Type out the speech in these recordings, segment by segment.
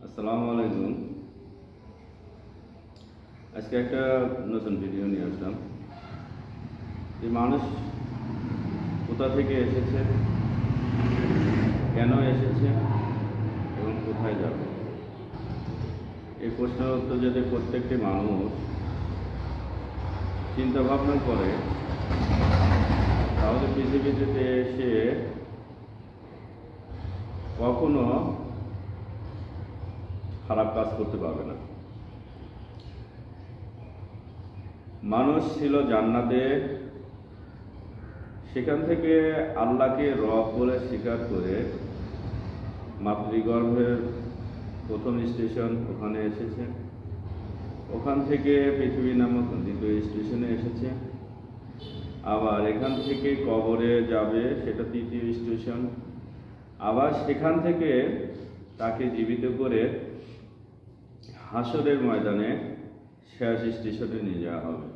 আসসালামু আলাইকুম। আজকে একটা নতুন ভিডিও নিয়ে আসলাম যে মানুষ কোথা থেকে এসেছে, কেন এসেছে এবং কোথায় যাবে। এই প্রশ্নের উত্তর যদি প্রত্যেকটি মানুষ চিন্তা ভাবনা করে তাহলে পৃথিবীতে এসে কখনো খারাপ কাজ করতে পারবে না। মানুষ ছিল জান্নাতে, সেখান থেকে আল্লাহকে রব বলে স্বীকার করে মাতৃগর্ভের প্রথম স্টেশন ওখানে এসেছে, ওখান থেকে পৃথিবী নামক দ্বিতীয় স্টেশনে এসেছে, আবার এখান থেকে কবরে যাবে, সেটা তৃতীয় স্টেশন, আবার সেখান থেকে তাকে জীবিত করে হাসরের ময়দানে শেষ স্টেশনে নিয়ে যাওয়া হবে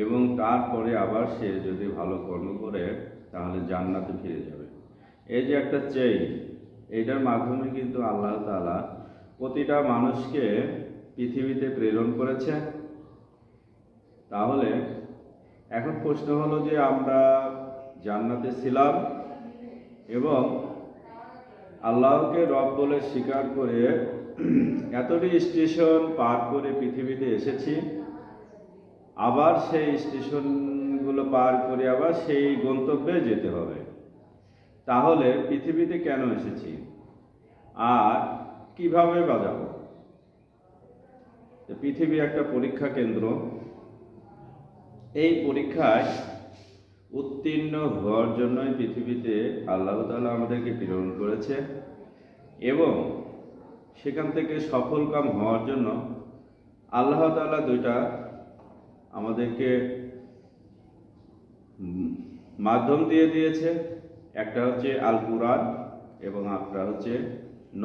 এবং তারপরে আবার সে যদি ভালো কর্ম করে তাহলে জান্নাতে ফিরে যাবে। এই যে একটা চেইন, এটার মাধ্যমে কিন্তু আল্লাহ তাআলা প্রতিটা মানুষকে পৃথিবীতে প্রেরণ করেছে। তাহলে এখন প্রশ্ন হলো যে আমরা জান্নাতে ছিলাম এবং আল্লাহকে রব বলে স্বীকার করে এতটি স্টেশন পার করে পৃথিবীতে এসেছি, আবার সেই স্টেশনগুলো পার করে আবার সেই গন্তব্যে যেতে হবে। তাহলে পৃথিবীতে কেন এসেছি আর কিভাবে বাজাবো? পৃথিবী একটা পরীক্ষা কেন্দ্র। এই পরীক্ষায় উত্তীর্ণ হওয়ার জন্যই পৃথিবীতে আল্লাহ তাআলা আমাদেরকে প্রেরণ করেছে এবং সেখান থেকে সফলকাম হওয়ার জন্য আল্লাহ তাআলা দুইটা আমাদেরকে মাধ্যম দিয়ে দিয়েছে। একটা হচ্ছে আল কুরআন এবং একটা হচ্ছে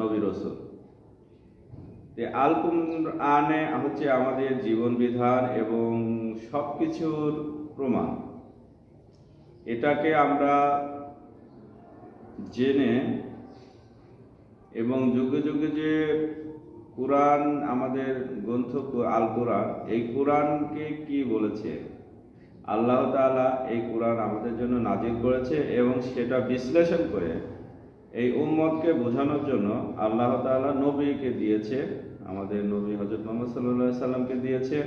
নবী রাসূল। আল কুরআনে হচ্ছে আমাদের জীবন বিধান এবং সব কিছুর প্রমাণ। এটাকে আমরা জেনে এবং যুগে যুগে যে কুরআন আমাদের গ্রন্থ আল কুরআন, এই কুরআনকে কি বলেছে আল্লাহ তাআলা, এই কুরআন আমাদের জন্য নাজিল করেছে এবং সেটা বিশ্লেষণ করে এই উম্মতকে বোঝানোর জন্য আল্লাহ তাআলা নবীকে দিয়েছে। আমাদের নবী হযরত মুহাম্মদ সাল্লাল্লাহু আলাইহি সাল্লামকে দিয়েছে।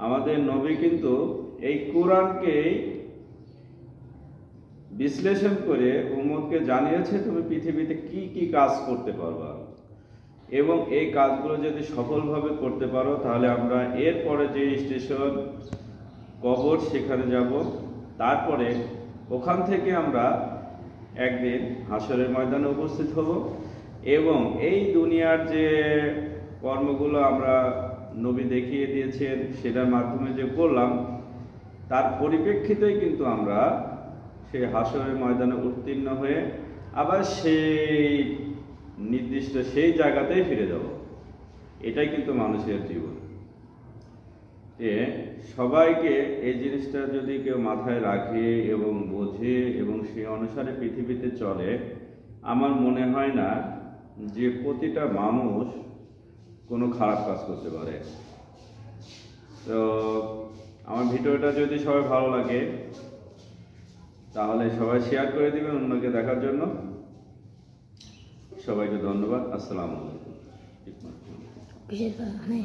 আমাদের নবী কিন্তু এই কুরআনকেই বিশ্লেষণ করে উম্মতকে জানিয়েছে তুমি পৃথিবীতে কি কি কাজ করতে পারবা এবং এই কাজগুলো যদি সফলভাবে করতে পারো তাহলে আমরা এরপরে যে স্টেশন কবর সেখানে যাব, তারপরে ওখান থেকে আমরা একদিন হাসরের ময়দানে উপস্থিত হব এবং এই দুনিয়ার যে কর্মগুলো আমরা নবী দেখিয়ে দিয়েছেন সেটার মাধ্যমে যে করলাম তার পরিপ্রেক্ষিতেই কিন্তু আমরা সেই হাসরের ময়দানে উত্তীর্ণ হয়ে আবার সেই নির্দিষ্ট সেই জায়গাতেই ফিরে যাব। এটাই কিন্তু মানুষের জীবন। সবাইকে এই জিনিসটা যদি কেউ মাথায় রাখে এবং বোঝে এবং সেই অনুসারে পৃথিবীতে চলে, আমার মনে হয় না যে প্রতিটা মানুষ কোনো খারাপ কাজ করতে পারে। তো আমার ভিডিওটা যদি সবাই ভালো লাগে তাহলে সবাই শেয়ার করে দিবেন অন্যকে দেখার জন্য। সবাইকে ধন্যবাদ। আসসালামু আলাইকুম।